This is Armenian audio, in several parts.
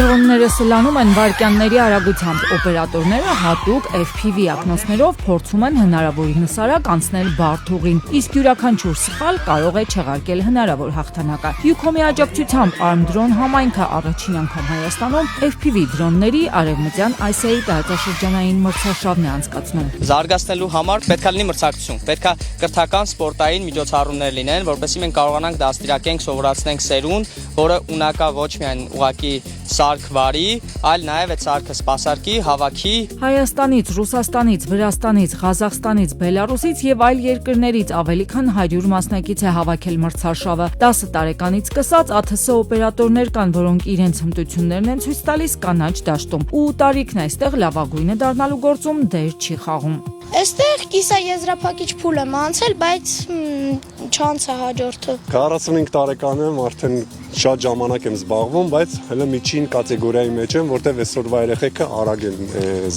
Դրոնները սլանում են վայրկյանների արագությամբ։ Օպերատորները հատուկ FPV ակնոցներով փորձում են հնարավորինս արագ անցնել բարդ ուղին, իսկ յուրաքանչյուր սխալ կարող է չեղարկել հնարավոր հաղթանակը։ Յուքոմի աջակցությամբ Armdrone համայնքը առաջին անգամ Հայաստանում FPV դրոնների արևմտյան Ասիայի տարածաշրջանային մրցաշավն է անցկացնում։ Զարգացնելու համար պետք է լինի մրցակցություն, պետք է կրթական սպորտային միջոցառումներ լինեն, որպեսզի մենք կարողանանք դաստիարակենք, սովորացնենք սերունդ, որը ունակա ոչ միայն ուղղակի սարք վարի, այլ նաև այդ սարքը սպասարկի, հավաքի։ Հայաստանից, Ռուսաստանից, Վրաստանից, Ղազախստանից, Բելարուսից եւ այլ երկրներից ավելի քան 100 մասնակից է հավաքել մրցարշավը։ 10 տարեկանից սկսած ԱԹՍ օպերատորներ կան, որոնք իրենց հմտություններն են ցույց տալիս կանաչ դաշտում, ու տարիքն այստեղ լավագույնը դառնալու գործում դեր չի խաղում։ Այստեղ կիսաեզրափակիչ փուլ եմ անցել, բայց չանցա հաջորդը։ 45 տարեկան եմ, արդեն շատ ժամանակ եմ զբաղվում, բայց հələ միջին կատեգորիայի մեջ եմ, որտեղ այսօրվա երեխեքը արագ են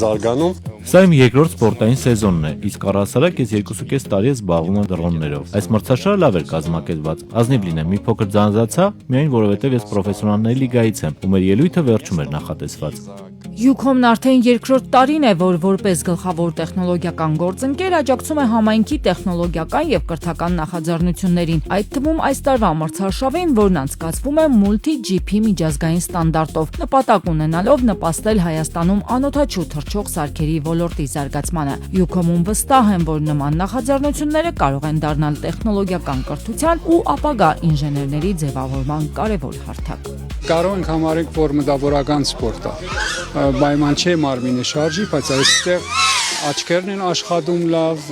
զարգանում։ Սա իմ երկրորդ սպորտային սեզոնն է, իսկ առհասարակ ես 2.5 տարի եմ զբաղվում դրոններով։ Այս մրցաշարը լավ էր կազմակերպված։ Ազնիվ լինեմ, մի փոքր ձանձրացա, միայն որովհետև ես պրոֆեսիոնալների լիգայից եմ, ու մեր ելույթը վերջում էր նախատեսված։ Յուքոմն արդեն երկրորդ տարին է, որ որպես գլխավոր տեխնոլոգիական գործընկեր աջակցում է համայնքի տեխնոլոգիական եւ կրթական նախաձեռնություններին, այդ թվում այս տարվա մրցարշավին, որն անցկացվում է Multi-GP միջազգային ստանդարտով, նպատակ ունենալով նպաստել Հայաստանում անօդաչու թռչող սարքերի ոլորտի զարգացմանը։ Յուքոմում վստահ են, որ նման նախաձեռնությունները կարող են դառնալ տեխնոլոգիական կրթության ու ապագա ինժեներների ձևավորման կարևոր հարթակ։ Կարող ենք համարել, որ մտավորական սպորտ է, պայման չէ մարմինը շարժի, բայց այստեղ աչքերն են աշխատում լավ,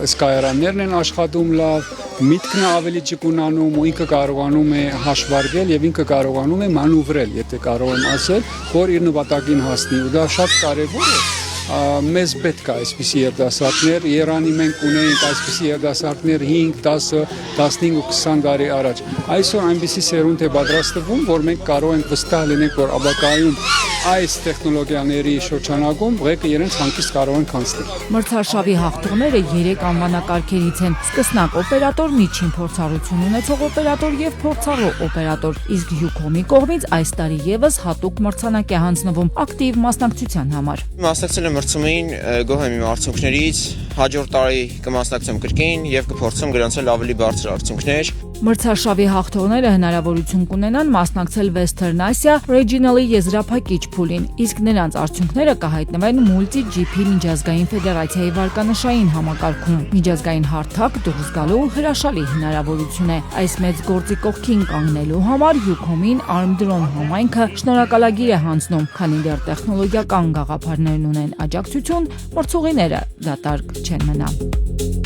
սկայարաններն են աշխատում լավ, միտքն է ավելի ճկունանում ու ինքը կարողանում է հաշվարկել եւ ինքը կարողանում է մանուվրել, եթե կարող եմ ասել, որ իր նպատակին հասնի, ու դա շատ կարեւոր է։ Մեզ պետք է այսպիսի երդասարտներ, Երանի մենք ունենք այսպիսի երդասարտներ 5, 10, 15 ու 20 տարի առաջ։ Այսօր այնպիսի սերունդ է պատրաստվում, որ մենք կարող ենք վստահ լինենք, որ ապագայում այս տեխնոլոգիաների շրջանակում ղեկը իրենց հանգիստ կարող են կանցնել։ Մրցարշավի հաղթողները 3 անվանակարգերից են՝ սկսնակ օպերատոր, միջին փորձառություն ունեցող օպերատոր եւ փորձառու օպերատոր, իսկ Յուքոմի կողմից այս տարի եւս հատուկ մրցանակ է հանձնվում ակտիվ մասնակցության համար։ Մասնակցել եմ մրցումին, գոհ եմ իմ արդյունքներից, հաջորդ տարի կմասնակցեմ կրկին եւ կփորձեմ գրանցել ավելի բարձր արդյունքներ։ Մրցարշավի հաղթողները հնարավորություն կունենան մասնակցել Western Asia Regional-ի եզրափակիչ փուլին, իսկ նրանց արդյունքները կհայտնվեն Multi-GP միջազգային ֆեդերացիայի վարկանշային համակարգում։ Միջազգային հարթակ դուրս գալու հրաշալի հնարավորություն է։ Այս մեծ գործի կողքին կանգնելու համար Յուքոմին Armdrone համայնքը շնորհակալագիր է հանձնում, քանի դեռ տեխնոլոգիական գաղափարներն ունեն աջակցություն, մրցուղիները դատարկ չեն մնա։